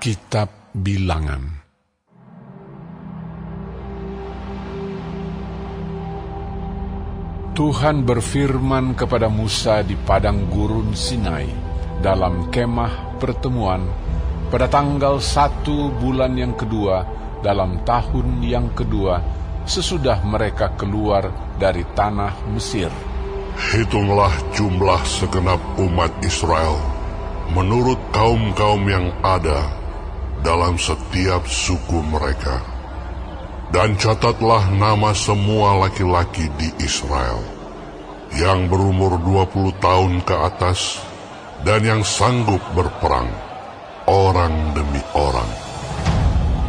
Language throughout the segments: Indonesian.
Kitab Bilangan. Tuhan berfirman kepada Musa di padang gurun Sinai dalam kemah pertemuan pada tanggal 1 bulan yang kedua dalam tahun yang kedua sesudah mereka keluar dari tanah Mesir. Hitunglah jumlah segenap umat Israel menurut kaum-kaum yang ada dalam setiap suku mereka. Dan catatlah nama semua laki-laki di Israel yang berumur 20 tahun ke atas dan yang sanggup berperang, orang demi orang.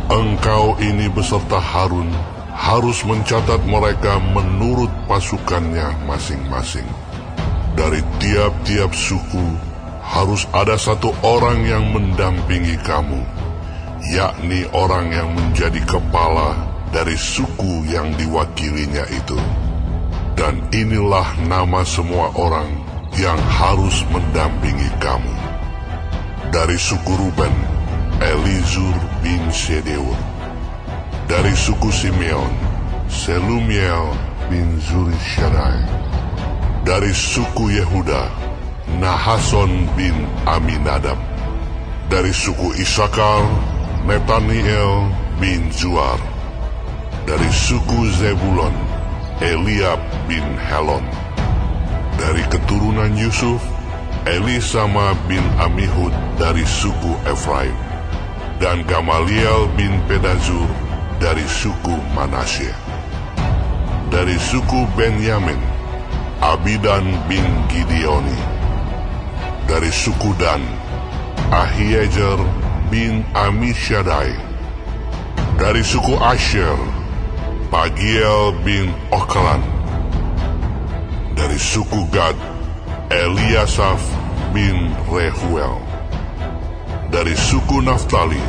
Engkau ini beserta Harun harus mencatat mereka menurut pasukannya masing-masing. Dari tiap-tiap suku harus ada satu orang yang mendampingi kamu, yakni orang yang menjadi kepala dari suku yang diwakilinya itu. Dan inilah nama semua orang yang harus mendampingi kamu. Dari suku Ruben, Elizur bin Sedeur. Dari suku Simeon, Selumiel bin Zurishaddai. Dari suku Yehuda, Nahason bin Aminadab. Dari suku Isakar, Netaniel bin Zuar. Dari suku Zebulon, Eliab bin Helon. Dari keturunan Yusuf, Elisama bin Amihud dari suku Efraim. Dan Gamaliel bin Pedazur dari suku Manasye. Dari suku Benyamin, Abidan bin Gideoni. Dari suku Dan, Ahiezer bin Amishaddai. Dari suku Asher, Pagiel bin Okran. Dari suku Gad, Eliasaf bin Rehuel. Dari suku Naftali,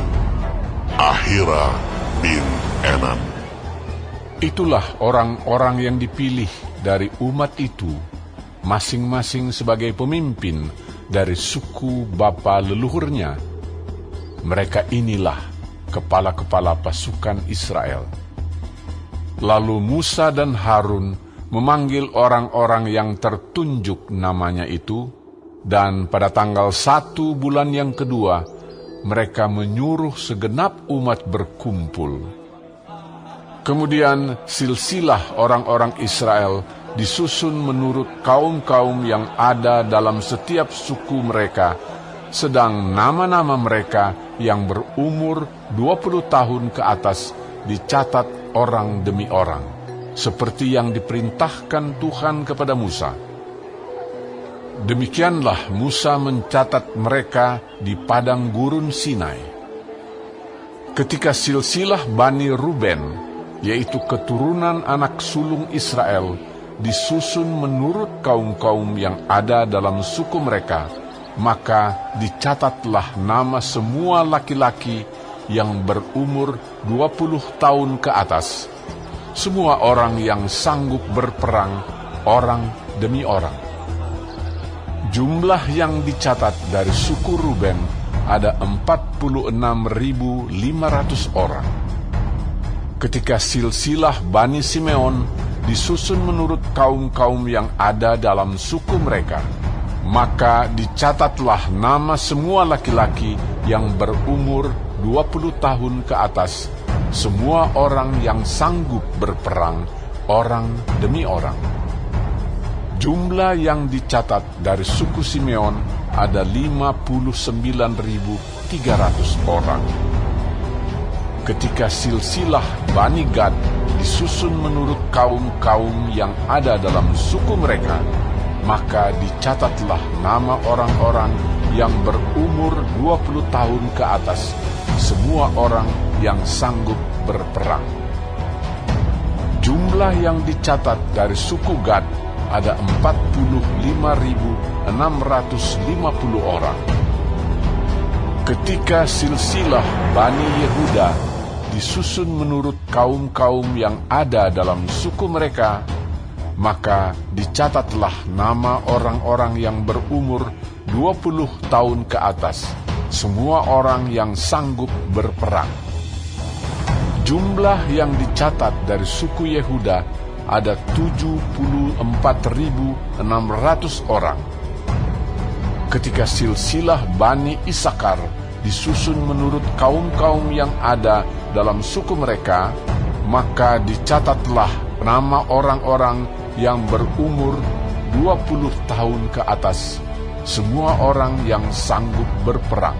Ahira bin Enan. Itulah orang-orang yang dipilih dari umat itu, masing-masing sebagai pemimpin dari suku bapa leluhurnya. Mereka inilah kepala-kepala pasukan Israel. Lalu Musa dan Harun memanggil orang-orang yang tertunjuk namanya itu, dan pada tanggal 1 bulan yang kedua, mereka menyuruh segenap umat berkumpul. Kemudian silsilah orang-orang Israel disusun menurut kaum-kaum yang ada dalam setiap suku mereka, sedang nama-nama mereka yang berumur 20 tahun ke atas dicatat orang demi orang, seperti yang diperintahkan Tuhan kepada Musa. Demikianlah Musa mencatat mereka di padang gurun Sinai. Ketika silsilah Bani Ruben, yaitu keturunan anak sulung Israel, disusun menurut kaum-kaum yang ada dalam suku mereka, maka dicatatlah nama semua laki-laki yang berumur 20 tahun ke atas, semua orang yang sanggup berperang, orang demi orang. Jumlah yang dicatat dari suku Ruben ada 46.500 orang. Ketika silsilah Bani Simeon disusun menurut kaum-kaum yang ada dalam suku mereka, maka dicatatlah nama semua laki-laki yang berumur 20 tahun ke atas, semua orang yang sanggup berperang, orang demi orang. Jumlah yang dicatat dari suku Simeon ada 59.300 orang. Ketika silsilah Bani Gad disusun menurut kaum-kaum yang ada dalam suku mereka, maka dicatatlah nama orang-orang yang berumur 20 tahun ke atas, semua orang yang sanggup berperang. Jumlah yang dicatat dari suku Gad ada 45.650 orang. Ketika silsilah Bani Yehuda disusun menurut kaum-kaum yang ada dalam suku mereka, maka dicatatlah nama orang-orang yang berumur 20 tahun ke atas, semua orang yang sanggup berperang. Jumlah yang dicatat dari suku Yehuda ada 74.600 orang. Ketika silsilah Bani Isakar disusun menurut kaum-kaum yang ada dalam suku mereka, maka dicatatlah nama orang-orang yang berumur 20 tahun ke atas, semua orang yang sanggup berperang.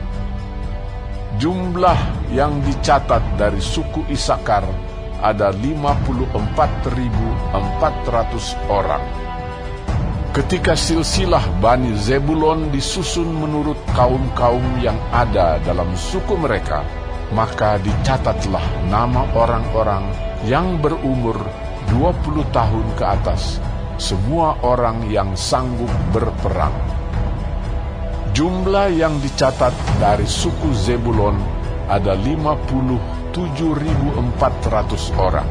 Jumlah yang dicatat dari suku Isakar ada 54.400 orang. Ketika silsilah Bani Zebulon disusun menurut kaum-kaum yang ada dalam suku mereka, maka dicatatlah nama orang-orang yang berumur 20 tahun ke atas, semua orang yang sanggup berperang. Jumlah yang dicatat dari suku Zebulon ada 57.400 orang.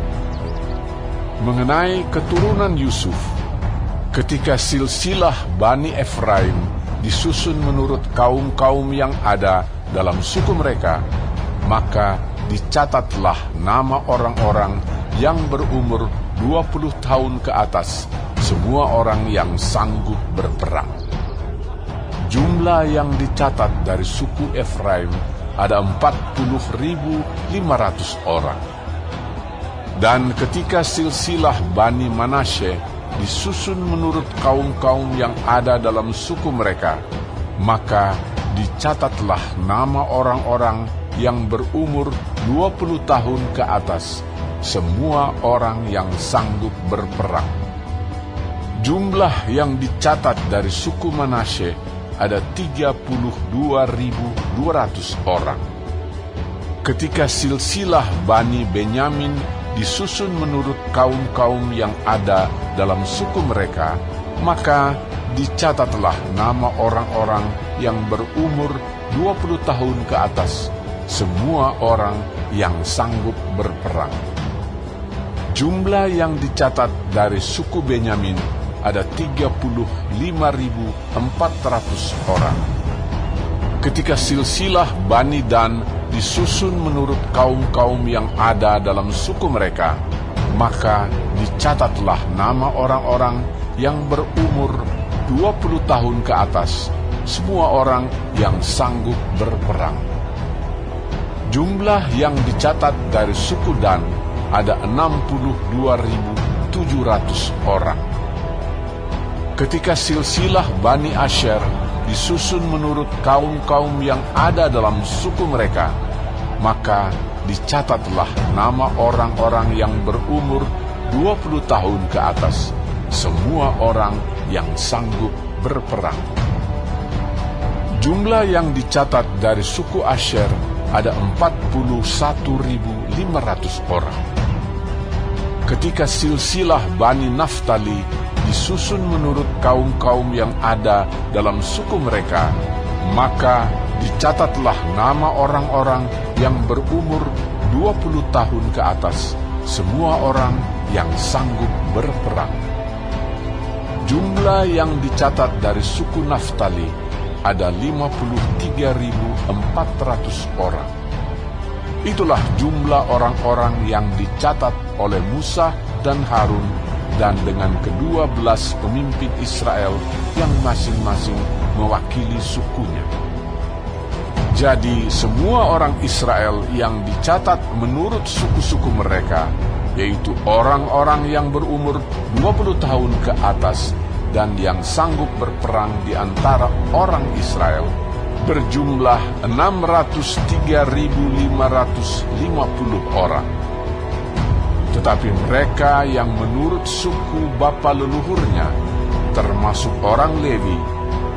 Mengenai keturunan Yusuf, ketika silsilah Bani Efraim disusun menurut kaum-kaum yang ada dalam suku mereka, maka dicatatlah nama orang-orang yang berumur 20 tahun ke atas, semua orang yang sanggup berperang. Jumlah yang dicatat dari suku Efraim ada 40.500 orang. Dan ketika silsilah Bani Manasye disusun menurut kaum-kaum yang ada dalam suku mereka, maka dicatatlah nama orang-orang yang berumur 20 tahun ke atas, semua orang yang sanggup berperang. Jumlah yang dicatat dari suku Manasye ada 32.200 orang. Ketika silsilah Bani Benyamin disusun menurut kaum-kaum yang ada dalam suku mereka, maka dicatatlah nama orang-orang yang berumur 20 tahun ke atas, semua orang yang sanggup berperang. Jumlah yang dicatat dari suku Benyamin ada 35.400 orang. Ketika silsilah Bani Dan disusun menurut kaum-kaum yang ada dalam suku mereka, maka dicatatlah nama orang-orang yang berumur 20 tahun ke atas, semua orang yang sanggup berperang. Jumlah yang dicatat dari suku Dan ada 62.700 orang. Ketika silsilah Bani Asher disusun menurut kaum-kaum yang ada dalam suku mereka, maka dicatatlah nama orang-orang yang berumur 20 tahun ke atas, semua orang yang sanggup berperang. Jumlah yang dicatat dari suku Asher ada 41.500 orang. Ketika silsilah Bani Naftali disusun menurut kaum-kaum yang ada dalam suku mereka, maka dicatatlah nama orang-orang yang berumur 20 tahun ke atas, semua orang yang sanggup berperang. Jumlah yang dicatat dari suku Naftali ada 53.400 orang. Itulah jumlah orang-orang yang dicatat oleh Musa dan Harun dan dengan ke-12 pemimpin Israel yang masing-masing mewakili sukunya. Jadi semua orang Israel yang dicatat menurut suku-suku mereka, yaitu orang-orang yang berumur 20 tahun ke atas dan yang sanggup berperang di antara orang Israel, berjumlah 603.550 orang. Tetapi mereka yang menurut suku bapa leluhurnya, termasuk orang Lewi,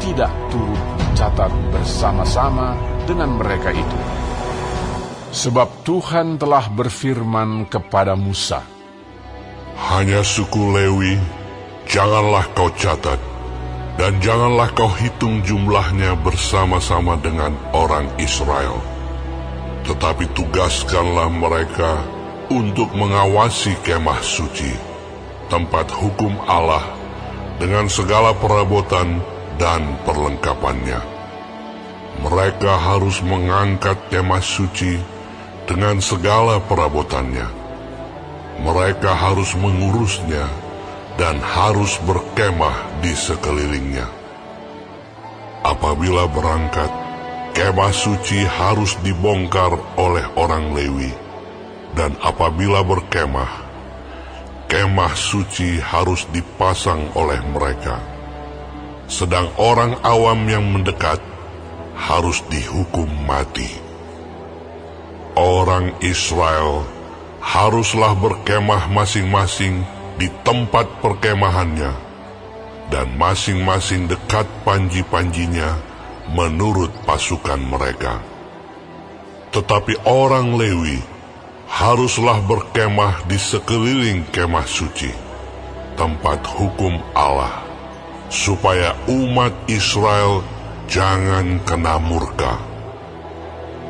tidak turut dicatat bersama-sama dengan mereka itu. Sebab Tuhan telah berfirman kepada Musa, hanya suku Lewi janganlah kau catat, dan janganlah kau hitung jumlahnya bersama-sama dengan orang Israel. Tetapi tugaskanlah mereka untuk mengawasi kemah suci, tempat hukum Allah, dengan segala perabotan dan perlengkapannya. Mereka harus mengangkat kemah suci dengan segala perabotannya. Mereka harus mengurusnya dan harus berkemah di sekelilingnya. Apabila berangkat, kemah suci harus dibongkar oleh orang Lewi, dan apabila berkemah, kemah suci harus dipasang oleh mereka. Sedang orang awam yang mendekat harus dihukum mati. Orang Israel haruslah berkemah masing-masing di tempat perkemahannya, dan masing-masing dekat panji-panjinya menurut pasukan mereka. Tetapi orang Lewi haruslah berkemah di sekeliling kemah suci, tempat hukum Allah, supaya umat Israel jangan kena murka.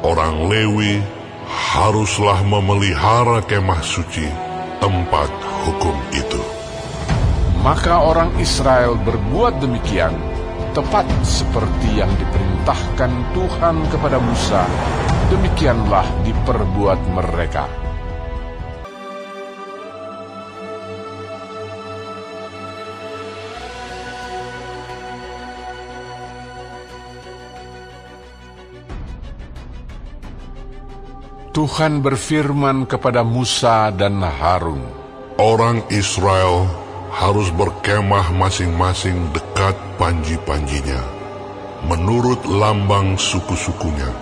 Orang Lewi haruslah memelihara kemah suci, tempat hukum itu. Maka orang Israel berbuat demikian, tepat seperti yang diperintahkan Tuhan kepada Musa, demikianlah diperbuat mereka. Tuhan berfirman kepada Musa dan Harun, Orang Israel harus berkemah masing-masing dekat panji-panjinya, menurut lambang suku-sukunya.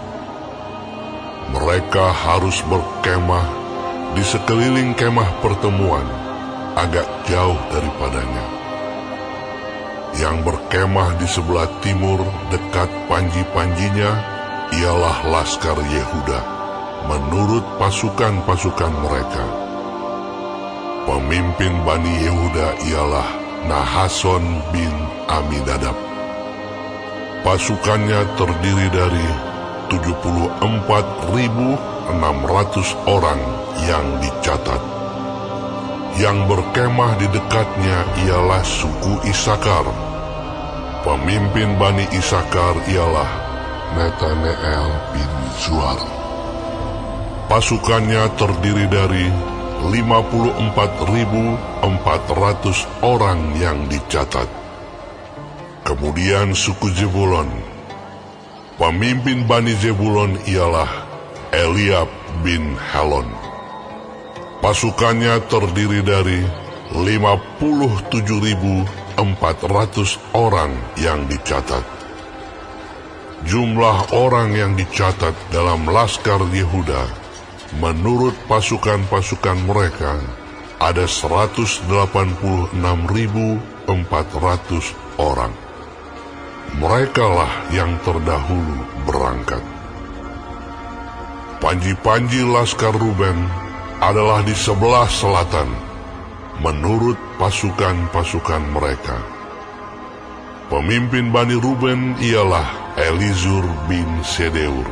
Mereka harus berkemah di sekeliling kemah pertemuan, agak jauh daripadanya. Yang berkemah di sebelah timur dekat panji-panjinya ialah laskar Yehuda, menurut pasukan-pasukan mereka. Pemimpin Bani Yehuda ialah Nahason bin Aminadab. Pasukannya terdiri dari 74.600 orang yang dicatat. Yang berkemah di dekatnya ialah suku Isakar. Pemimpin Bani Isakar ialah Netaneel bin Zuar. Pasukannya terdiri dari 54.400 orang yang dicatat. Kemudian suku Zebulon. Pemimpin Bani Zebulon ialah Eliab bin Helon. Pasukannya terdiri dari 57.400 orang yang dicatat. Jumlah orang yang dicatat dalam laskar Yehuda menurut pasukan-pasukan mereka ada 186.400 orang. Merekalah yang terdahulu berangkat. Panji-panji laskar Ruben adalah di sebelah selatan menurut pasukan-pasukan mereka. Pemimpin Bani Ruben ialah Elizur bin Sedeur.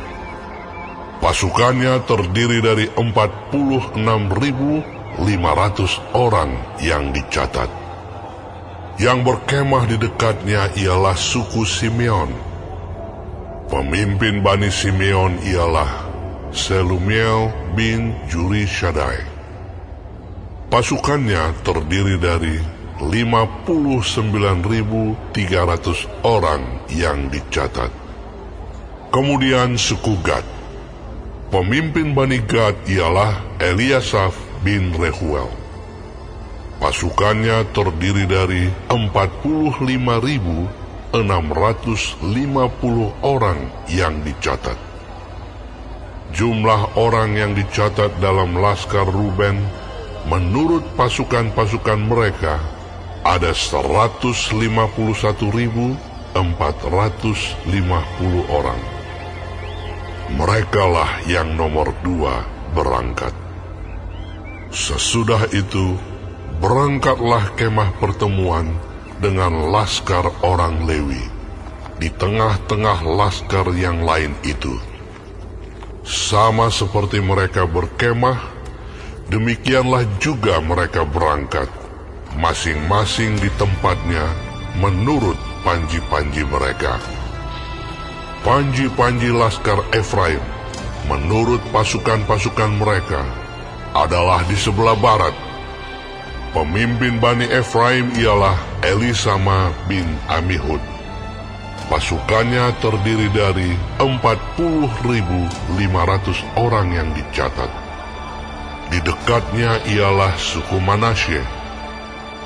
Pasukannya terdiri dari 46.500 orang yang dicatat. Yang berkemah di dekatnya ialah suku Simeon. Pemimpin Bani Simeon ialah Selumiel bin Juri Shaddai. Pasukannya terdiri dari 59.300 orang yang dicatat. Kemudian suku Gad. Pemimpin Bani Gad ialah Eliasaf bin Rehuel. Pasukannya terdiri dari 45.650 orang yang dicatat. Jumlah orang yang dicatat dalam laskar Ruben menurut pasukan-pasukan mereka ada 151.450 orang. Merekalah yang nomor 2 berangkat. Sesudah itu, berangkatlah kemah pertemuan dengan laskar orang Lewi di tengah-tengah laskar yang lain itu. Sama seperti mereka berkemah, demikianlah juga mereka berangkat, masing-masing di tempatnya menurut panji-panji mereka. Panji-panji laskar Efraim, menurut pasukan-pasukan mereka, adalah di sebelah barat. Pemimpin Bani Efraim ialah Elisama bin Amihud. Pasukannya terdiri dari 40.500 orang yang dicatat. Di dekatnya ialah suku Manasye.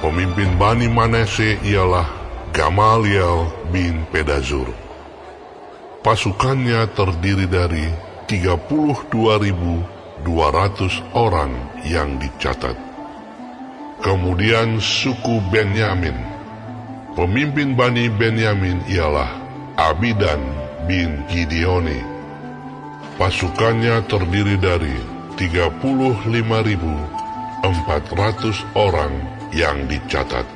Pemimpin Bani Manasye ialah Gamaliel bin Pedazur. Pasukannya terdiri dari 32.200 orang yang dicatat. Kemudian suku Benyamin. Pemimpin Bani Benyamin ialah Abidan bin Gideoni. Pasukannya terdiri dari 35.400 orang yang dicatat.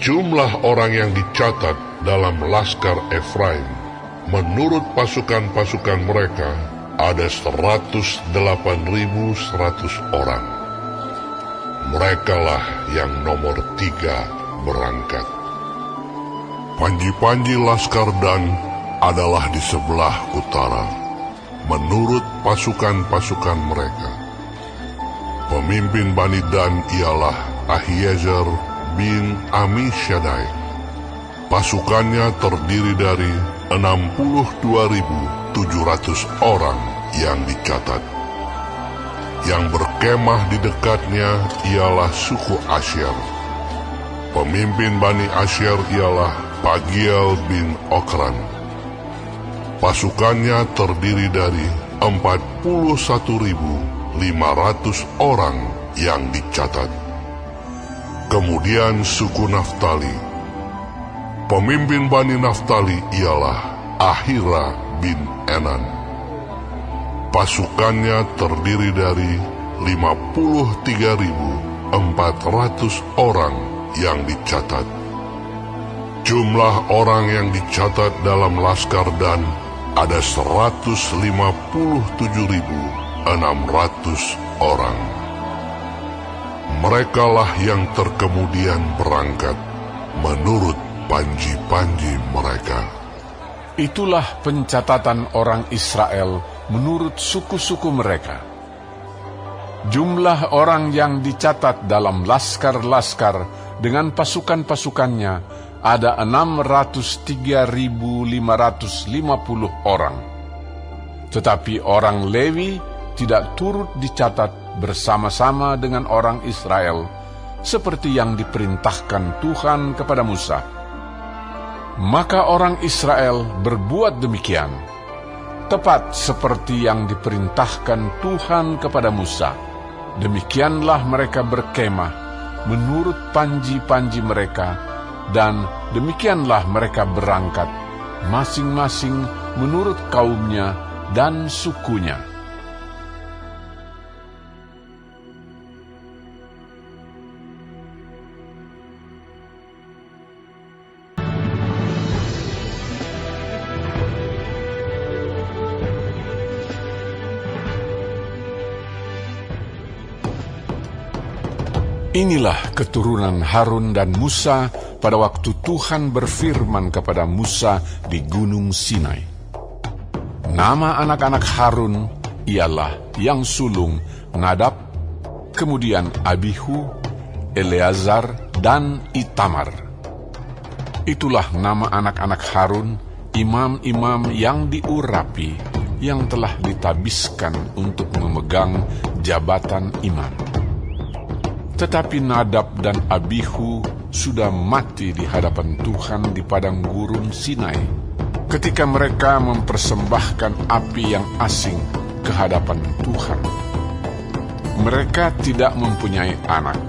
Jumlah orang yang dicatat dalam laskar Efraim menurut pasukan-pasukan mereka ada 108.100 orang. Merekalah yang nomor 3 berangkat. Panji-panji laskar Dan adalah di sebelah utara menurut pasukan-pasukan mereka. Pemimpin Bani Dan ialah Ahiezer bin Amisyaddai. Pasukannya terdiri dari 62.700 orang yang dicatat. Yang berkemah di dekatnya ialah suku Asyer. Pemimpin Bani Asyer ialah Pagiel bin Okran. Pasukannya terdiri dari 41.500 orang yang dicatat. Kemudian suku Naftali. Pemimpin Bani Naftali ialah Ahira bin Enan. Pasukannya terdiri dari 53.400 orang yang dicatat. Jumlah orang yang dicatat dalam laskar Dan ada 157.600 orang. Merekalah yang terkemudian berangkat menurut panji-panji mereka. Itulah pencatatan orang Israel menurut suku-suku mereka. Jumlah orang yang dicatat dalam laskar-laskar dengan pasukan-pasukannya ada 603.550 orang. Tetapi orang Lewi tidak turut dicatat bersama-sama dengan orang Israel, seperti yang diperintahkan Tuhan kepada Musa. Maka orang Israel berbuat demikian, tepat seperti yang diperintahkan Tuhan kepada Musa. Demikianlah mereka berkemah menurut panji-panji mereka, dan demikianlah mereka berangkat, masing-masing menurut kaumnya dan sukunya. Inilah keturunan Harun dan Musa pada waktu Tuhan berfirman kepada Musa di Gunung Sinai. Nama anak-anak Harun ialah yang sulung Nadab, kemudian Abihu, Eleazar, dan Itamar. Itulah nama anak-anak Harun, imam-imam yang diurapi, yang telah ditabiskan untuk memegang jabatan imam. Tetapi Nadab dan Abihu sudah mati di hadapan Tuhan di padang gurun Sinai, ketika mereka mempersembahkan api yang asing ke hadapan Tuhan. Mereka tidak mempunyai anak.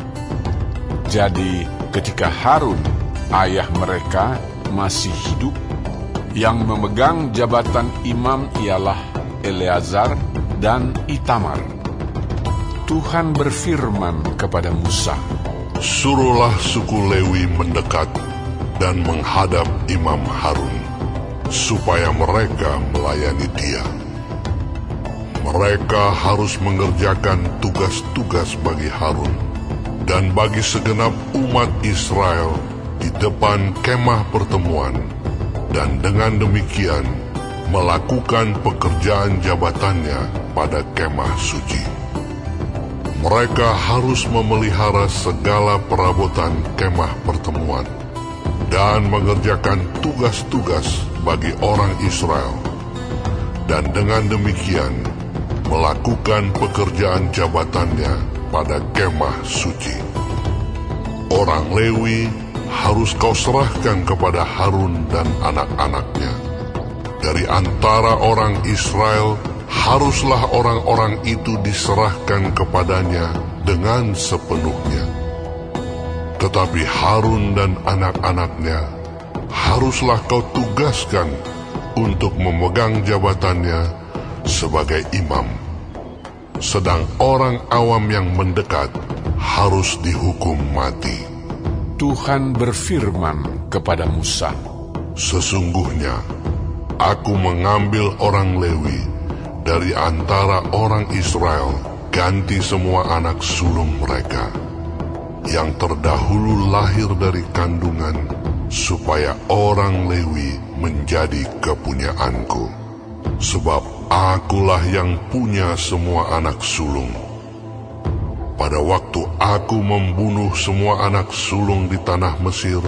Jadi ketika Harun, ayah mereka, masih hidup, yang memegang jabatan imam ialah Eleazar dan Itamar. Tuhan berfirman kepada Musa, "Suruhlah suku Lewi mendekat dan menghadap Imam Harun, supaya mereka melayani dia. Mereka harus mengerjakan tugas-tugas bagi Harun dan bagi segenap umat Israel di depan kemah pertemuan dan dengan demikian melakukan pekerjaan jabatannya pada kemah suci. Mereka harus memelihara segala perabotan kemah pertemuan dan mengerjakan tugas-tugas bagi orang Israel, dan dengan demikian melakukan pekerjaan jabatannya pada kemah suci. Orang Lewi harus kau serahkan kepada Harun dan anak-anaknya. Dari antara orang Israel, haruslah orang-orang itu diserahkan kepadanya dengan sepenuhnya. Tetapi Harun dan anak-anaknya haruslah kau tugaskan untuk memegang jabatannya sebagai imam. Sedang orang awam yang mendekat harus dihukum mati. Tuhan berfirman kepada Musa, Sesungguhnya aku mengambil orang Lewi dari antara orang Israel, ganti semua anak sulung mereka yang terdahulu lahir dari kandungan, supaya orang Lewi menjadi kepunyaanku. Sebab akulah yang punya semua anak sulung. Pada waktu aku membunuh semua anak sulung di tanah Mesir,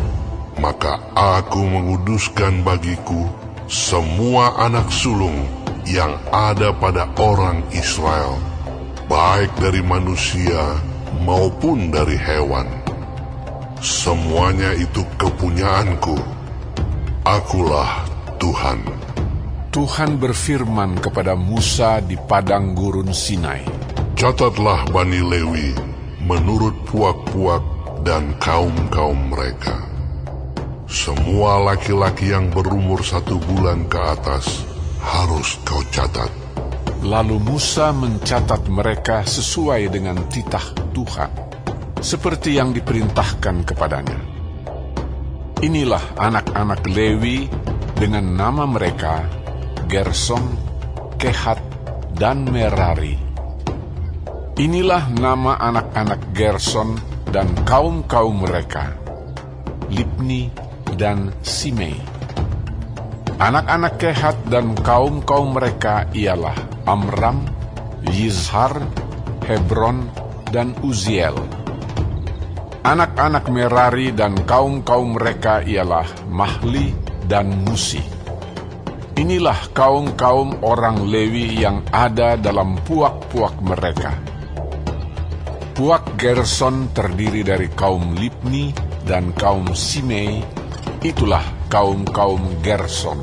maka aku menguduskan bagiku semua anak sulung yang ada pada orang Israel, baik dari manusia maupun dari hewan. Semuanya itu kepunyaanku. Akulah Tuhan. Tuhan berfirman kepada Musa di padang gurun Sinai, Catatlah Bani Lewi menurut puak-puak dan kaum-kaum mereka. Semua laki-laki yang berumur 1 bulan ke atas harus kau catat. Lalu Musa mencatat mereka sesuai dengan titah Tuhan, seperti yang diperintahkan kepadanya. Inilah anak-anak Lewi dengan nama mereka, Gerson, Kehat, dan Merari. Inilah nama anak-anak Gerson dan kaum-kaum mereka, Libni dan Simei. Anak-anak Kehat dan kaum-kaum mereka ialah Amram, Yizhar, Hebron, dan Uziel. Anak-anak Merari dan kaum-kaum mereka ialah Mahli dan Musi. Inilah kaum-kaum orang Lewi yang ada dalam puak-puak mereka. Puak Gerson terdiri dari kaum Libni dan kaum Simei, itulah kaum-kaum Gerson.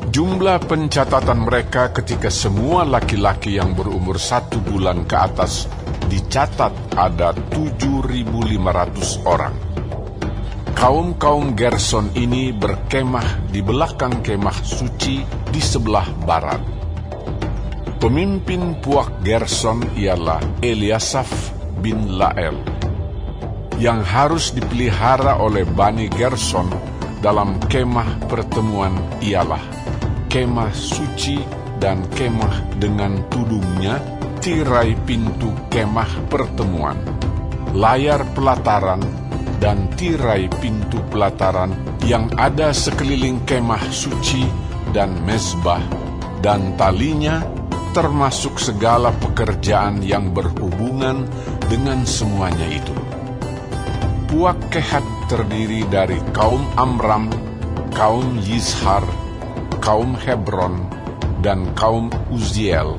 Jumlah pencatatan mereka ketika semua laki-laki yang berumur 1 bulan ke atas dicatat ada 7.500 orang. Kaum-kaum Gerson ini berkemah di belakang kemah suci di sebelah barat. Pemimpin puak Gerson ialah Eliasaf bin Lael, yang harus dipelihara oleh Bani Gerson dalam kemah pertemuan ialah kemah suci dan kemah dengan tudungnya, tirai pintu kemah pertemuan, layar pelataran, dan tirai pintu pelataran yang ada sekeliling kemah suci dan mezbah, dan talinya, termasuk segala pekerjaan yang berhubungan dengan semuanya itu. Puak Kehat terdiri dari kaum Amram, kaum Yizhar, kaum Hebron, dan kaum Uziel.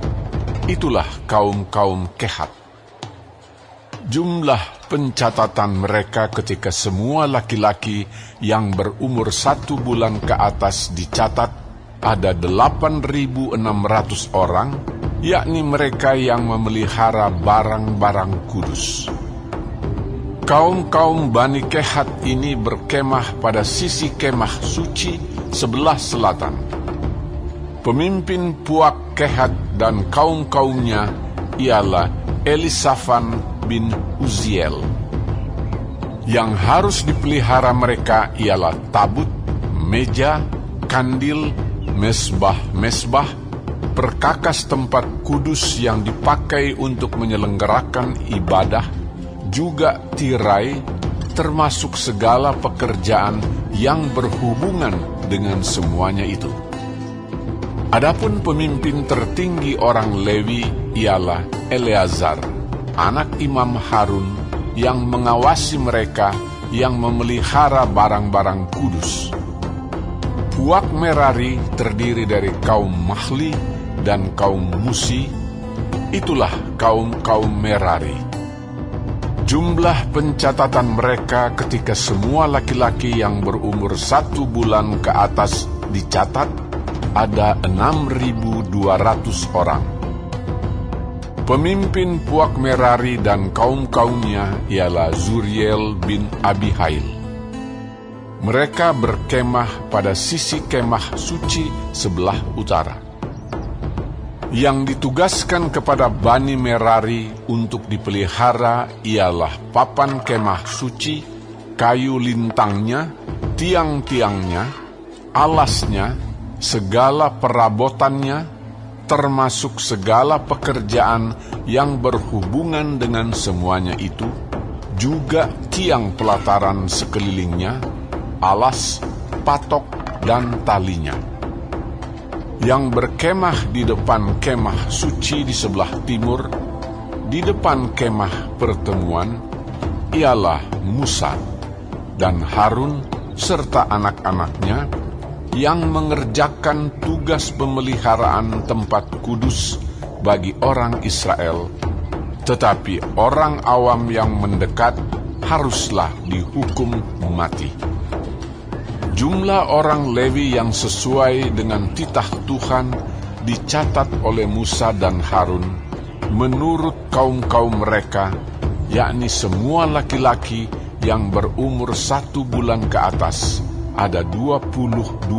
Itulah kaum-kaum Kehat. Jumlah pencatatan mereka ketika semua laki-laki yang berumur 1 bulan ke atas dicatat ada 8.600 orang, yakni mereka yang memelihara barang-barang kudus. Kaum-kaum Bani Kehat ini berkemah pada sisi kemah suci sebelah selatan. Pemimpin puak Kehat dan kaum-kaumnya ialah Elisafan bin Uziel. Yang harus dipelihara mereka ialah tabut, meja, kandil, mesbah-mesbah, perkakas tempat kudus yang dipakai untuk menyelenggarakan ibadah, juga tirai, termasuk segala pekerjaan yang berhubungan dengan semuanya itu. Adapun pemimpin tertinggi orang Lewi ialah Eleazar, anak Imam Harun, yang mengawasi mereka yang memelihara barang-barang kudus. Puak Merari terdiri dari kaum Mahli dan kaum Musi, itulah kaum-kaum Merari. Jumlah pencatatan mereka ketika semua laki-laki yang berumur 1 bulan ke atas dicatat ada 6.200 orang. Pemimpin Puak Merari dan kaum-kaumnya ialah Zuriel bin Abihail. Mereka berkemah pada sisi kemah suci sebelah utara. Yang ditugaskan kepada Bani Merari untuk dipelihara ialah papan kemah suci, kayu lintangnya, tiang-tiangnya, alasnya, segala perabotannya, termasuk segala pekerjaan yang berhubungan dengan semuanya itu, juga tiang pelataran sekelilingnya, alas, patok, dan talinya. Yang berkemah di depan kemah suci di sebelah timur, di depan kemah pertemuan, ialah Musa dan Harun serta anak-anaknya yang mengerjakan tugas pemeliharaan tempat kudus bagi orang Israel, tetapi orang awam yang mendekat haruslah dihukum mati. Jumlah orang Lewi yang sesuai dengan titah Tuhan dicatat oleh Musa dan Harun menurut kaum-kaum mereka, yakni semua laki-laki yang berumur 1 bulan ke atas, ada 22.000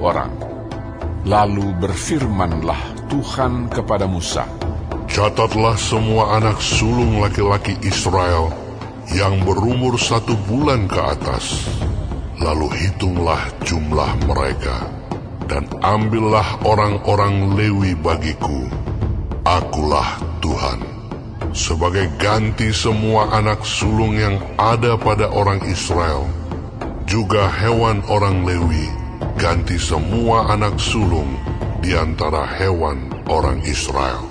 orang. Lalu berfirmanlah Tuhan kepada Musa, Catatlah semua anak sulung laki-laki Israel yang berumur 1 bulan ke atas. Lalu hitunglah jumlah mereka, dan ambillah orang-orang Lewi bagiku. Akulah Tuhan. Sebagai ganti semua anak sulung yang ada pada orang Israel, juga hewan orang Lewi, ganti semua anak sulung di antara hewan orang Israel.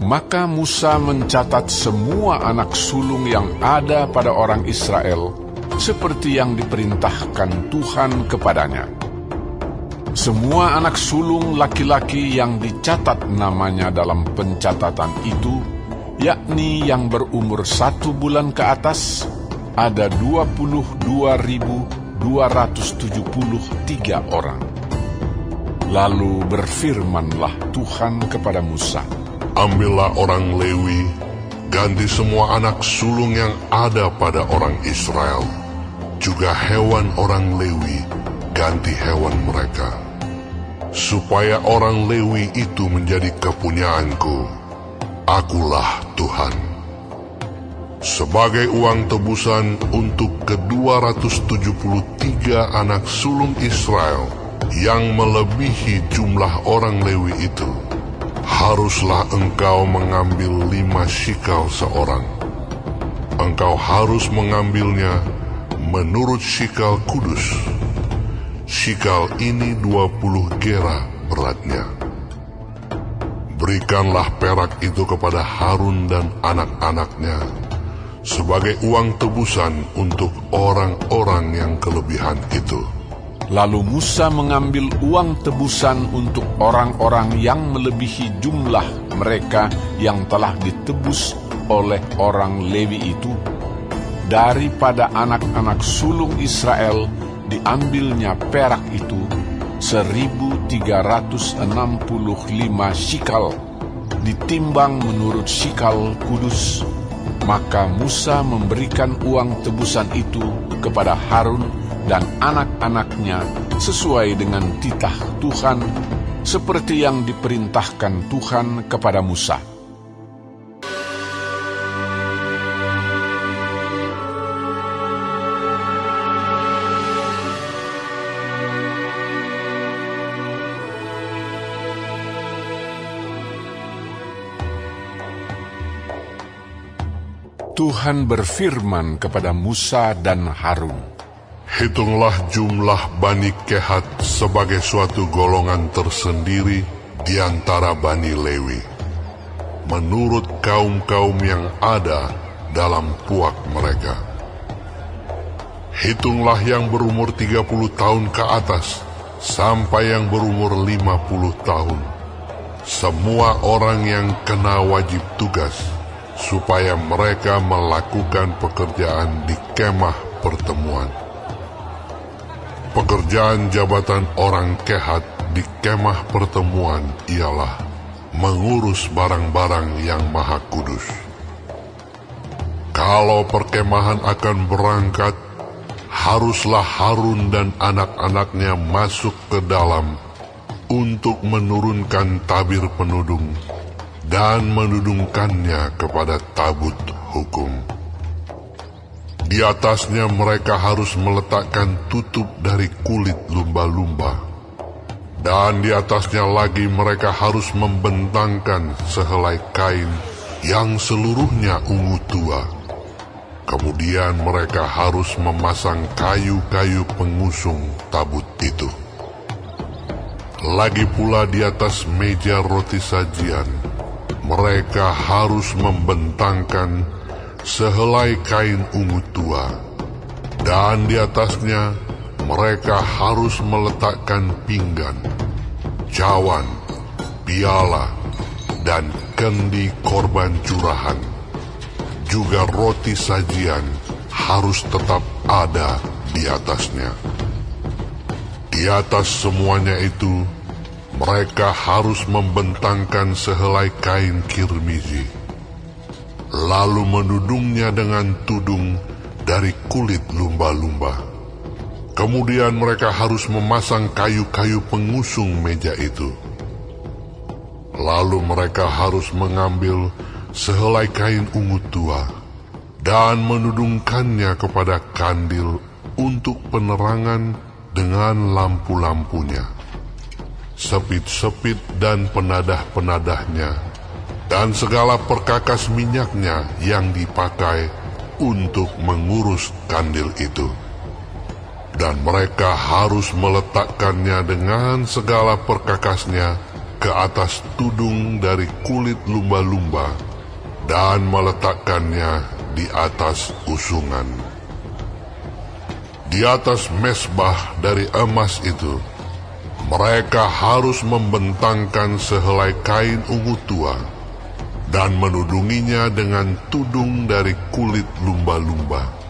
Maka Musa mencatat semua anak sulung yang ada pada orang Israel, seperti yang diperintahkan Tuhan kepadanya. Semua anak sulung laki-laki yang dicatat namanya dalam pencatatan itu, yakni yang berumur 1 bulan ke atas, ada 22.273 orang. Lalu berfirmanlah Tuhan kepada Musa, Ambillah orang Lewi, ganti semua anak sulung yang ada pada orang Israel, juga hewan orang Lewi, ganti hewan mereka, supaya orang Lewi itu menjadi kepunyaanku. Akulah Tuhan. Sebagai uang tebusan untuk ke-273 anak sulung Israel yang melebihi jumlah orang Lewi itu, haruslah engkau mengambil 5 shikal seorang. Engkau harus mengambilnya menurut shikal kudus. Shikal ini 20 gera beratnya. Berikanlah perak itu kepada Harun dan anak-anaknya sebagai uang tebusan untuk orang-orang yang kelebihan itu. Lalu Musa mengambil uang tebusan untuk orang-orang yang melebihi jumlah mereka yang telah ditebus oleh orang Lewi itu. Daripada anak-anak sulung Israel diambilnya perak itu 1.365 shikal, ditimbang menurut shikal kudus. Maka Musa memberikan uang tebusan itu kepada Harun dan anak-anaknya sesuai dengan titah Tuhan, seperti yang diperintahkan Tuhan kepada Musa. Tuhan berfirman kepada Musa dan Harun, "Hitunglah jumlah Bani Kehat sebagai suatu golongan tersendiri di antara Bani Lewi, menurut kaum-kaum yang ada dalam puak mereka. Hitunglah yang berumur 30 tahun ke atas, sampai yang berumur 50 tahun, semua orang yang kena wajib tugas, supaya mereka melakukan pekerjaan di kemah pertemuan. Pekerjaan jabatan orang Kehat di kemah pertemuan ialah mengurus barang-barang yang maha kudus. Kalau perkemahan akan berangkat, haruslah Harun dan anak-anaknya masuk ke dalam untuk menurunkan tabir penudung dan menudungkannya kepada tabut hukum. Di atasnya mereka harus meletakkan tutup dari kulit lumba-lumba, dan di atasnya lagi mereka harus membentangkan sehelai kain yang seluruhnya ungu tua. Kemudian mereka harus memasang kayu-kayu pengusung tabut itu. Lagi pula di atas meja roti sajian, mereka harus membentangkan sehelai kain ungu tua, dan di atasnya mereka harus meletakkan pinggan, cawan, piala, dan kendi korban curahan. Juga roti sajian harus tetap ada di atasnya. Di atas semuanya itu, mereka harus membentangkan sehelai kain kirmizi, lalu menudungnya dengan tudung dari kulit lumba-lumba. Kemudian mereka harus memasang kayu-kayu pengusung meja itu. Lalu mereka harus mengambil sehelai kain ungu tua dan menudungkannya kepada kandil untuk penerangan dengan lampu-lampunya, sepit-sepit dan penadah-penadahnya, dan segala perkakas minyaknya yang dipakai untuk mengurus kandil itu. Dan mereka harus meletakkannya dengan segala perkakasnya ke atas tudung dari kulit lumba-lumba dan meletakkannya di atas usungan. Di atas mezbah dari emas itu, mereka harus membentangkan sehelai kain ungu tua dan menudunginya dengan tudung dari kulit lumba-lumba.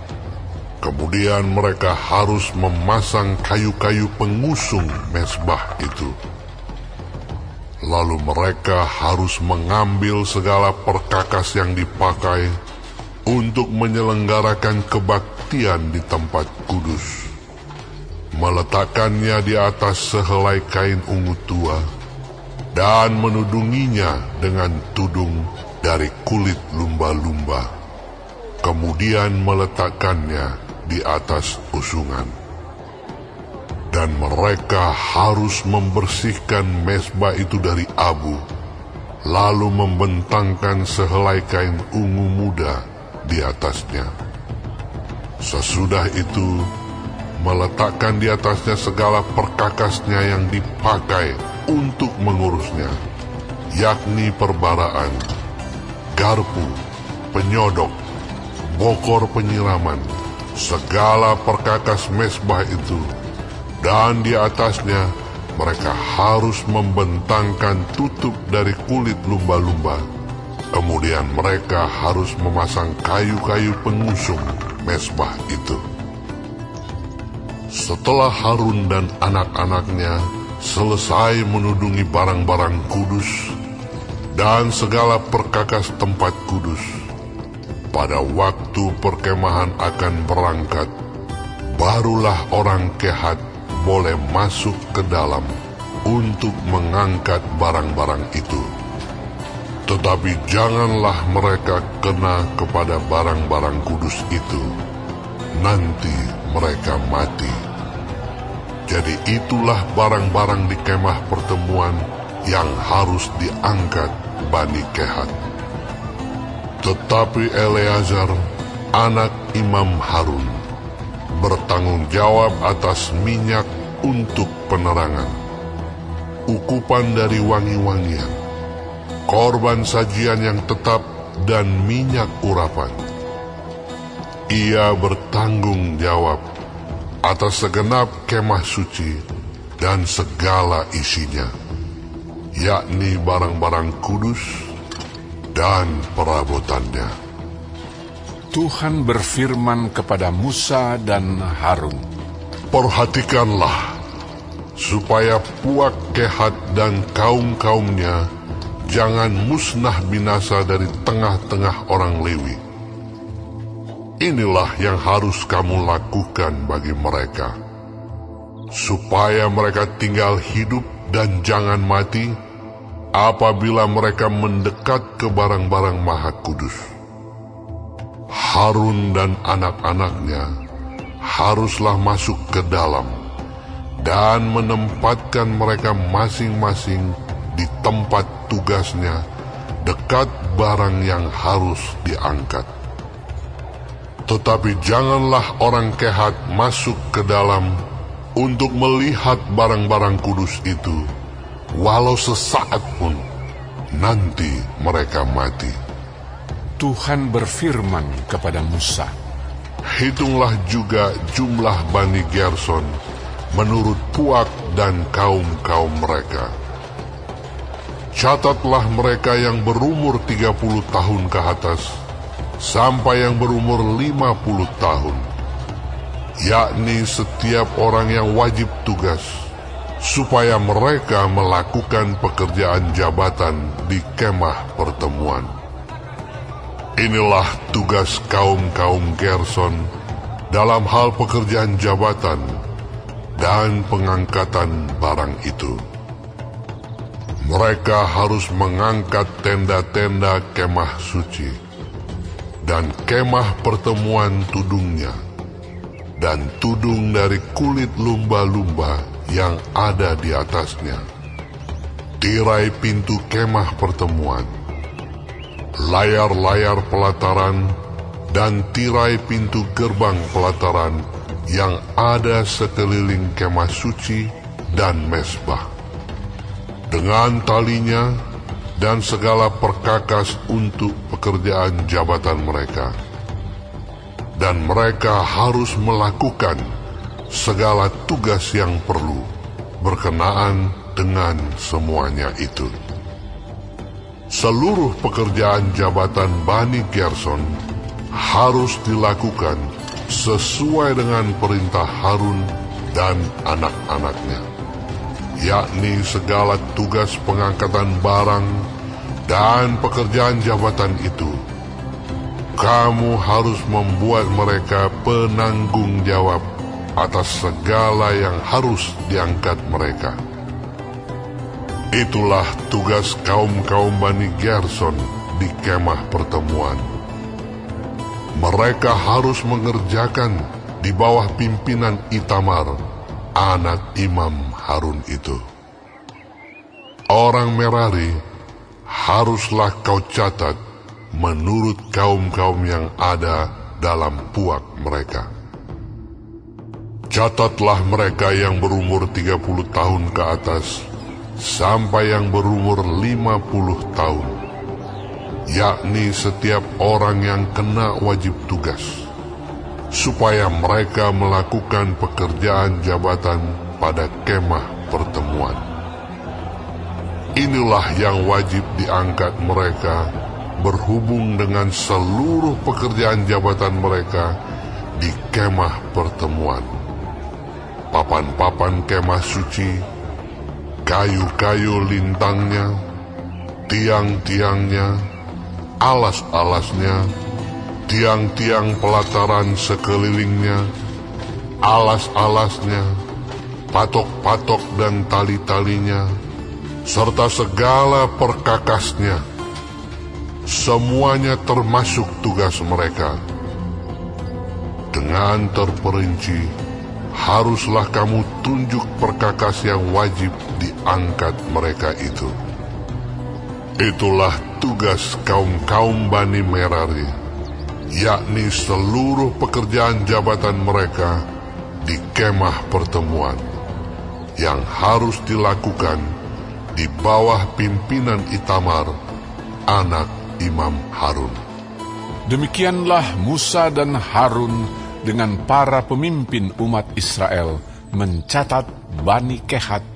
Kemudian mereka harus memasang kayu-kayu pengusung mezbah itu. Lalu mereka harus mengambil segala perkakas yang dipakai untuk menyelenggarakan kebaktian di tempat kudus, meletakkannya di atas sehelai kain ungu tua, dan menudunginya dengan tudung dari kulit lumba-lumba, kemudian meletakkannya di atas usungan. Dan mereka harus membersihkan mezbah itu dari abu, lalu membentangkan sehelai kain ungu muda di atasnya. Sesudah itu, meletakkan di atasnya segala perkakasnya yang dipakai untuk mengurusnya, yakni perbaraan, garpu, penyodok, bokor penyiraman, segala perkakas mezbah itu. Dan di atasnya mereka harus membentangkan tutup dari kulit lumba-lumba. Kemudian mereka harus memasang kayu-kayu pengusung mezbah itu. Setelah Harun dan anak-anaknya selesai menudungi barang-barang kudus dan segala perkakas tempat kudus, pada waktu perkemahan akan berangkat, barulah orang Kehat boleh masuk ke dalam untuk mengangkat barang-barang itu. Tetapi janganlah mereka kena kepada barang-barang kudus itu, nanti mereka mati. Jadi itulah barang-barang di kemah pertemuan yang harus diangkat Bani Kehat. Tetapi Eleazar, anak Imam Harun, bertanggung jawab atas minyak untuk penerangan, ukupan dari wangi-wangian, korban sajian yang tetap, dan minyak urapan. Ia bertanggung jawab atas segenap kemah suci dan segala isinya, yakni barang-barang kudus dan perabotannya. Tuhan berfirman kepada Musa dan Harun, Perhatikanlah, supaya Puak Kehat dan kaum-kaumnya jangan musnah binasa dari tengah-tengah orang Lewi. Inilah yang harus kamu lakukan bagi mereka, supaya mereka tinggal hidup dan jangan mati apabila mereka mendekat ke barang-barang maha kudus. Harun dan anak-anaknya haruslah masuk ke dalam dan menempatkan mereka masing-masing di tempat tugasnya dekat barang yang harus diangkat. Tetapi janganlah orang Kehat masuk ke dalam untuk melihat barang-barang kudus itu, walau sesaat pun, nanti mereka mati. Tuhan berfirman kepada Musa, Hitunglah juga jumlah Bani Gerson menurut Puak dan kaum-kaum mereka. Catatlah mereka yang berumur 30 tahun ke atas, sampai yang berumur 50 tahun, yakni setiap orang yang wajib tugas, supaya mereka melakukan pekerjaan jabatan di kemah pertemuan. Inilah tugas kaum-kaum Gerson dalam hal pekerjaan jabatan dan pengangkatan barang itu. Mereka harus mengangkat tenda-tenda kemah suci dan kemah pertemuan tudungnya, dan tudung dari kulit lumba-lumba yang ada di atasnya, tirai pintu kemah pertemuan, layar-layar pelataran, dan tirai pintu gerbang pelataran yang ada sekeliling kemah suci dan mezbah, dengan talinya dan segala perkakas untuk pekerjaan jabatan mereka. Dan mereka harus melakukan segala tugas yang perlu berkenaan dengan semuanya itu. Seluruh pekerjaan jabatan Bani Gerson harus dilakukan sesuai dengan perintah Harun dan anak-anaknya, yakni segala tugas pengangkatan barang dan pekerjaan jabatan itu. Kamu harus membuat mereka penanggung jawab atas segala yang harus diangkat mereka. Itulah tugas kaum-kaum Bani Gerson di kemah pertemuan. Mereka harus mengerjakan di bawah pimpinan Itamar, anak Imam Harun itu. Orang Merari haruslah kau catat menurut kaum-kaum yang ada dalam puak mereka. Catatlah mereka yang berumur 30 tahun ke atas sampai yang berumur 50 tahun, yakni setiap orang yang kena wajib tugas, supaya mereka melakukan pekerjaan jabatan pada kemah pertemuan. Inilah yang wajib diangkat mereka berhubung dengan seluruh pekerjaan jabatan mereka di kemah pertemuan. Papan-papan kemah suci, kayu-kayu lintangnya, tiang-tiangnya, alas-alasnya, tiang-tiang pelataran sekelilingnya, alas-alasnya, patok-patok dan tali-talinya, serta segala perkakasnya. Semuanya termasuk tugas mereka. Dengan terperinci, haruslah kamu tunjuk perkakas yang wajib diangkat mereka itu. Itulah tugas kaum-kaum Bani Merari, yakni seluruh pekerjaan jabatan mereka di kemah pertemuan, yang harus dilakukan di bawah pimpinan Itamar, anak Imam Harun. Demikianlah Musa dan Harun dengan para pemimpin umat Israel mencatat Bani Kehat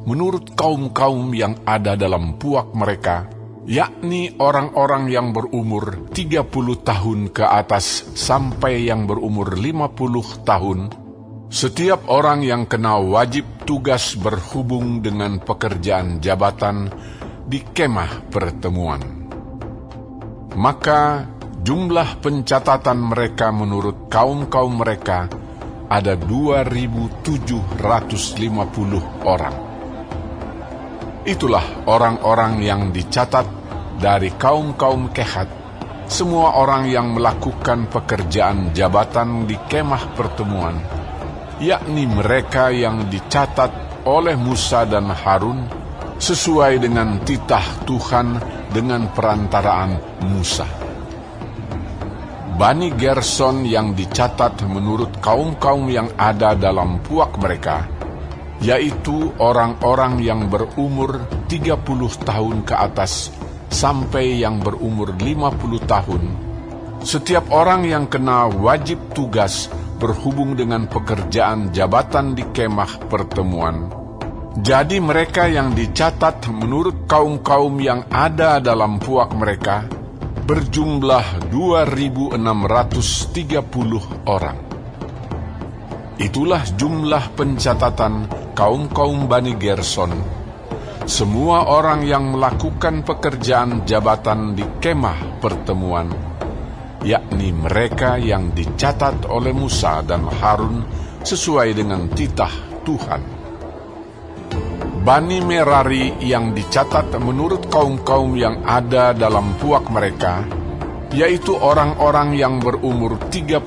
menurut kaum-kaum yang ada dalam puak mereka, yakni orang-orang yang berumur 30 tahun ke atas sampai yang berumur 50 tahun, setiap orang yang kena wajib tugas berhubung dengan pekerjaan jabatan di kemah pertemuan. Maka jumlah pencatatan mereka menurut kaum-kaum mereka ada 2.750 orang. Itulah orang-orang yang dicatat dari kaum-kaum Kehat, semua orang yang melakukan pekerjaan jabatan di kemah pertemuan, yakni mereka yang dicatat oleh Musa dan Harun sesuai dengan titah Tuhan dengan perantaraan Musa. Bani Gerson yang dicatat menurut kaum-kaum yang ada dalam puak mereka, yaitu orang-orang yang berumur 30 tahun ke atas sampai yang berumur 50 tahun, setiap orang yang kena wajib tugas berhubung dengan pekerjaan jabatan di kemah pertemuan. Jadi mereka yang dicatat menurut kaum-kaum yang ada dalam puak mereka berjumlah 2.630 orang. Itulah jumlah pencatatan kaum-kaum Bani Gerson, semua orang yang melakukan pekerjaan jabatan di kemah pertemuan, yakni mereka yang dicatat oleh Musa dan Harun sesuai dengan titah Tuhan. Bani Merari yang dicatat menurut kaum-kaum yang ada dalam puak mereka, yaitu orang-orang yang berumur 30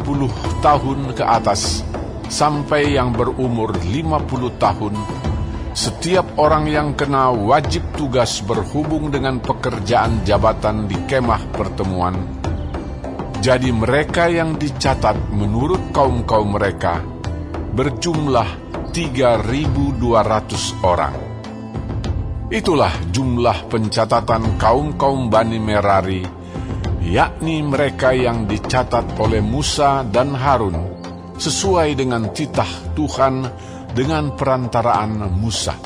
tahun ke atas sampai yang berumur 50 tahun, setiap orang yang kena wajib tugas berhubung dengan pekerjaan jabatan di kemah pertemuan. Jadi mereka yang dicatat menurut kaum-kaum mereka berjumlah 3.200 orang. Itulah jumlah pencatatan kaum-kaum Bani Merari, yakni mereka yang dicatat oleh Musa dan Harun sesuai dengan titah Tuhan dengan perantaraan Musa.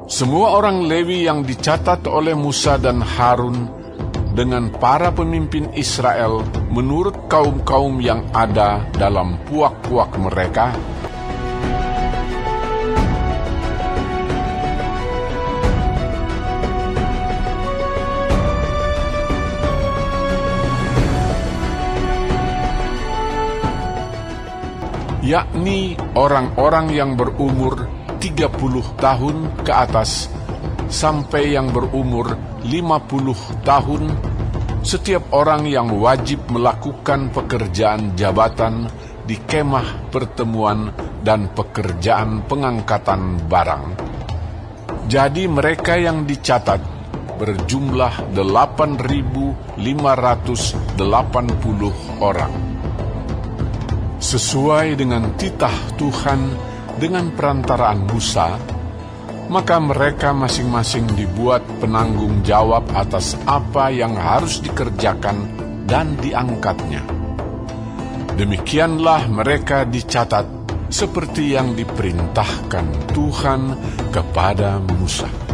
Semua orang Lewi yang dicatat oleh Musa dan Harun dengan para pemimpin Israel menurut kaum-kaum yang ada dalam puak-puak mereka, yakni orang-orang yang berumur 30 tahun ke atas sampai yang berumur 50 tahun, setiap orang yang wajib melakukan pekerjaan jabatan di kemah pertemuan dan pekerjaan pengangkatan barang. Jadi mereka yang dicatat berjumlah 8.580 orang. Sesuai dengan titah Tuhan dengan perantaraan Musa, maka mereka masing-masing dibuat penanggung jawab atas apa yang harus dikerjakan dan diangkatnya. Demikianlah mereka dicatat seperti yang diperintahkan Tuhan kepada Musa.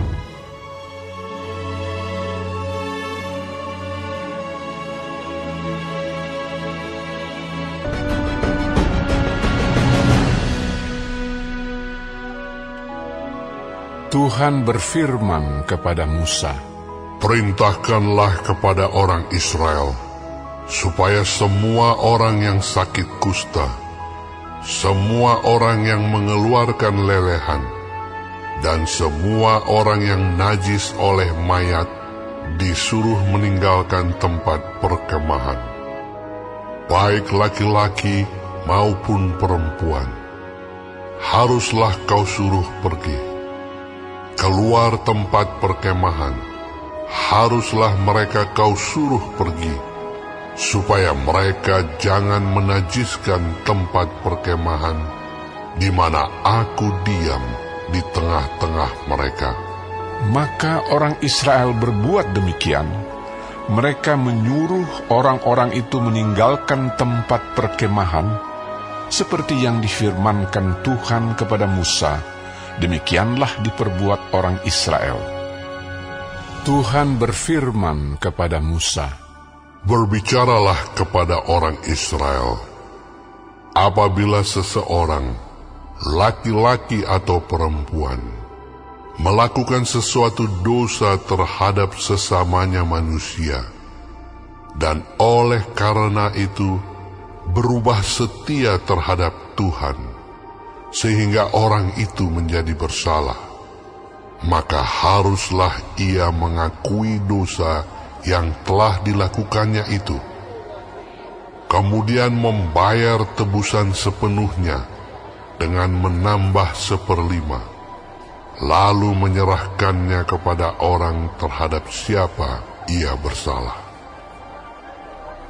Tuhan berfirman kepada Musa, "Perintahkanlah kepada orang Israel, supaya semua orang yang sakit kusta, semua orang yang mengeluarkan lelehan, dan semua orang yang najis oleh mayat disuruh meninggalkan tempat perkemahan, baik laki-laki maupun perempuan. Haruslah kau suruh pergi keluar tempat perkemahan haruslah mereka kau suruh pergi, supaya mereka jangan menajiskan tempat perkemahan di mana aku diam di tengah-tengah mereka. Maka orang Israel berbuat demikian. Mereka menyuruh orang-orang itu meninggalkan tempat perkemahan, seperti yang difirmankan Tuhan kepada Musa. Demikianlah diperbuat orang Israel. Tuhan berfirman kepada Musa, Berbicaralah kepada orang Israel, apabila seseorang, laki-laki atau perempuan, melakukan sesuatu dosa terhadap sesamanya manusia, dan oleh karena itu berubah setia terhadap Tuhan, sehingga orang itu menjadi bersalah, maka haruslah ia mengakui dosa yang telah dilakukannya itu, kemudian membayar tebusan sepenuhnya dengan menambah 1/5, lalu menyerahkannya kepada orang terhadap siapa ia bersalah.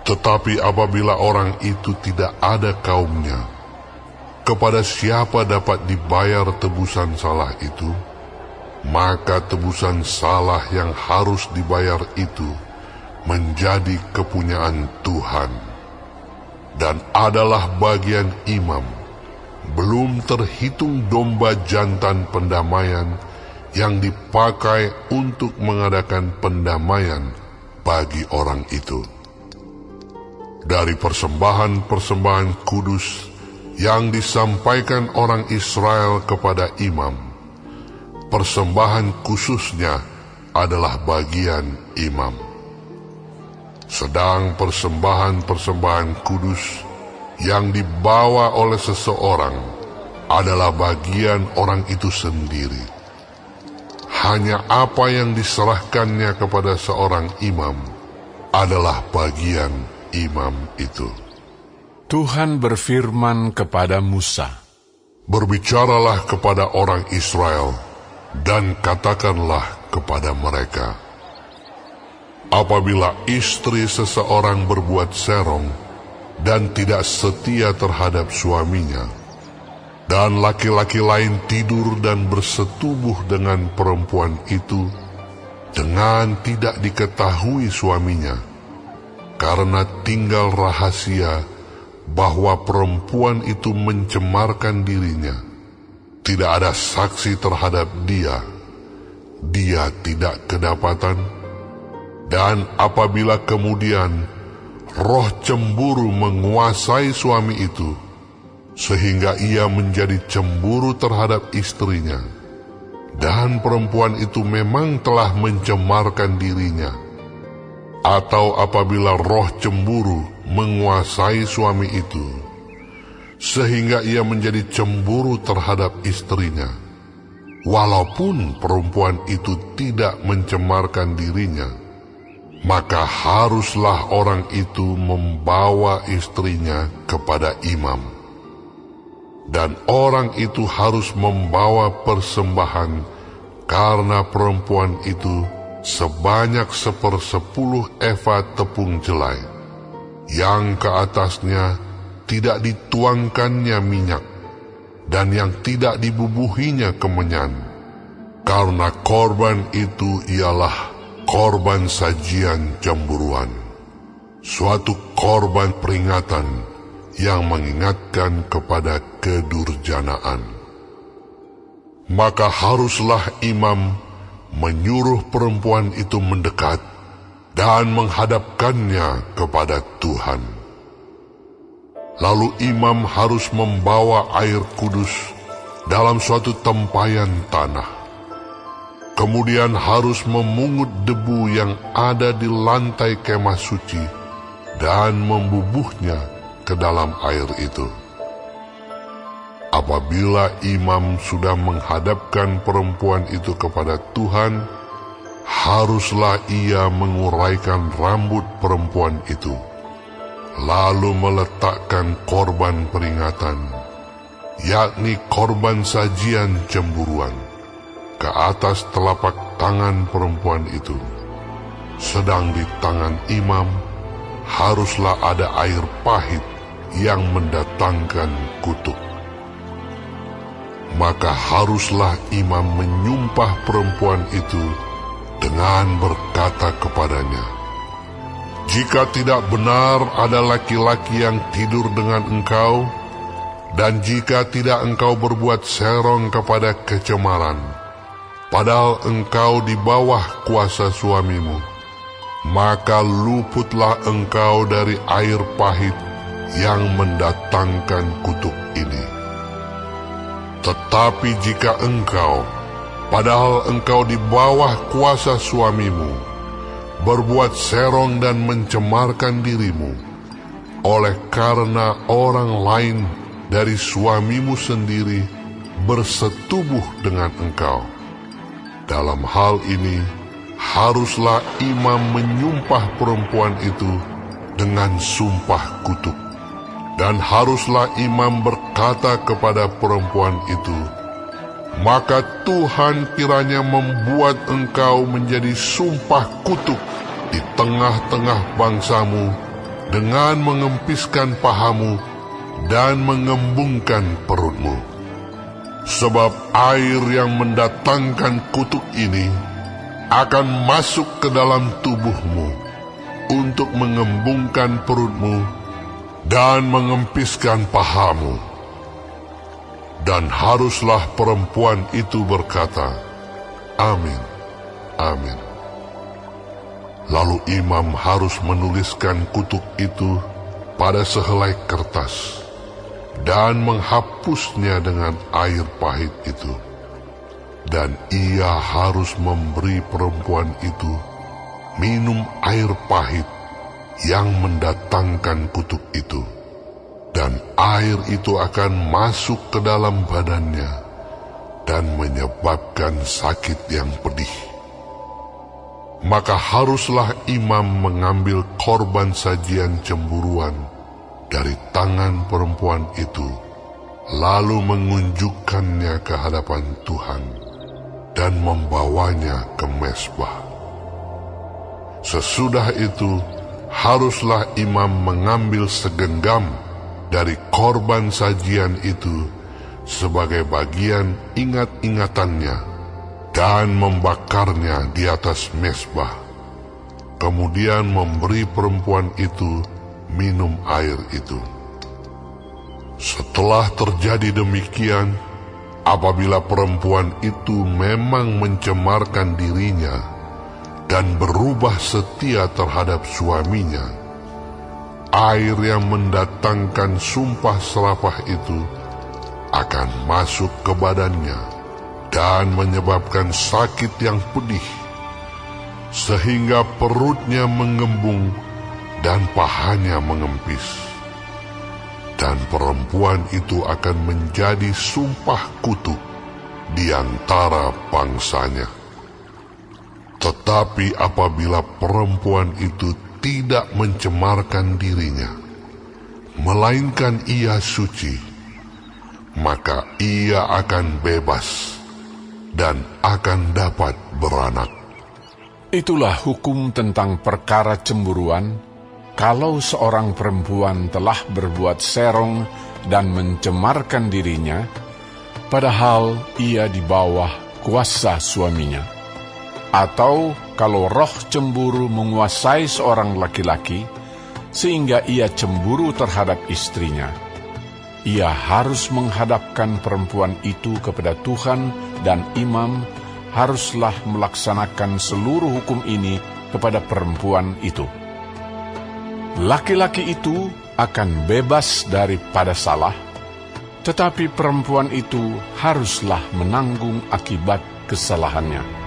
Tetapi apabila orang itu tidak ada kaumnya, kepada siapa dapat dibayar tebusan salah itu, maka tebusan salah yang harus dibayar itu menjadi kepunyaan Tuhan, dan adalah bagian imam, belum terhitung domba jantan pendamaian yang dipakai untuk mengadakan pendamaian bagi orang itu. Dari persembahan-persembahan kudus yang disampaikan orang Israel kepada imam, persembahan khususnya adalah bagian imam. Sedang persembahan-persembahan kudus yang dibawa oleh seseorang adalah bagian orang itu sendiri. Hanya apa yang diserahkannya kepada seorang imam adalah bagian imam itu. Tuhan berfirman kepada Musa, Berbicaralah kepada orang Israel dan katakanlah kepada mereka, apabila istri seseorang berbuat serong dan tidak setia terhadap suaminya, dan laki-laki lain tidur dan bersetubuh dengan perempuan itu dengan tidak diketahui suaminya, karena tinggal rahasia bahwa perempuan itu mencemarkan dirinya, tidak ada saksi terhadap dia, dia tidak kedapatan. Dan apabila kemudian roh cemburu menguasai suami itu, sehingga ia menjadi cemburu terhadap istrinya, dan perempuan itu memang telah mencemarkan dirinya, atau apabila roh cemburu menguasai suami itu, sehingga ia menjadi cemburu terhadap istrinya, walaupun perempuan itu tidak mencemarkan dirinya, maka haruslah orang itu membawa istrinya kepada imam, dan orang itu harus membawa persembahan karena perempuan itu sebanyak 1/10 eva tepung jelai, yang ke atasnya tidak dituangkannya minyak, dan yang tidak dibubuhinya kemenyan, karena korban itu ialah korban sajian cemburuan, suatu korban peringatan yang mengingatkan kepada kedurjanaan. Maka haruslah imam menyuruh perempuan itu mendekat dan menghadapkannya kepada Tuhan. Lalu imam harus membawa air kudus dalam suatu tempayan tanah. Kemudian harus memungut debu yang ada di lantai kemah suci dan membubuhnya ke dalam air itu. Apabila imam sudah menghadapkan perempuan itu kepada Tuhan, haruslah ia menguraikan rambut perempuan itu, lalu meletakkan korban peringatan, yakni korban sajian cemburuan, ke atas telapak tangan perempuan itu, sedang di tangan imam haruslah ada air pahit yang mendatangkan kutuk. Maka haruslah imam menyumpah perempuan itu dengan berkata kepadanya, "Jika tidak benar ada laki-laki yang tidur dengan engkau, dan jika tidak engkau berbuat serong kepada kecemaran, padahal engkau di bawah kuasa suamimu, maka luputlah engkau dari air pahit yang mendatangkan kutuk ini. Tetapi jika engkau, padahal engkau di bawah kuasa suamimu, berbuat serong dan mencemarkan dirimu, oleh karena orang lain dari suamimu sendiri bersetubuh dengan engkau, dalam hal ini haruslah imam menyumpah perempuan itu dengan sumpah kutuk. Dan haruslah imam berkata kepada perempuan itu, maka Tuhan kiranya membuat engkau menjadi sumpah kutuk di tengah-tengah bangsamu dengan mengempiskan pahamu dan mengembungkan perutmu. Sebab air yang mendatangkan kutuk ini akan masuk ke dalam tubuhmu untuk mengembungkan perutmu dan mengempiskan pahamu. Dan haruslah perempuan itu berkata, Amin, amin. Lalu imam harus menuliskan kutuk itu pada sehelai kertas dan menghapusnya dengan air pahit itu. Dan ia harus memberi perempuan itu minum air pahit yang mendatangkan kutuk itu, dan air itu akan masuk ke dalam badannya dan menyebabkan sakit yang pedih. Maka haruslah imam mengambil korban sajian cemburuan dari tangan perempuan itu, lalu mengunjukkannya ke hadapan Tuhan dan membawanya ke mezbah. Sesudah itu haruslah imam mengambil segenggam dari korban sajian itu sebagai bagian ingat-ingatannya dan membakarnya di atas mezbah. Kemudian memberi perempuan itu minum air itu. Setelah terjadi demikian, apabila perempuan itu memang mencemarkan dirinya dan berubah setia terhadap suaminya, air yang mendatangkan sumpah serapah itu akan masuk ke badannya dan menyebabkan sakit yang pedih, sehingga perutnya mengembung dan pahanya mengempis. Dan perempuan itu akan menjadi sumpah kutuk di antara bangsanya. Tetapi apabila perempuan itu tidak mencemarkan dirinya, melainkan ia suci, maka ia akan bebas dan akan dapat beranak. Itulah hukum tentang perkara cemburuan, kalau seorang perempuan telah berbuat serong dan mencemarkan dirinya, padahal ia di bawah kuasa suaminya. Atau kalau roh cemburu menguasai seorang laki-laki, sehingga ia cemburu terhadap istrinya, ia harus menghadapkan perempuan itu kepada Tuhan, dan imam haruslah melaksanakan seluruh hukum ini kepada perempuan itu. Laki-laki itu akan bebas daripada salah, tetapi perempuan itu haruslah menanggung akibat kesalahannya.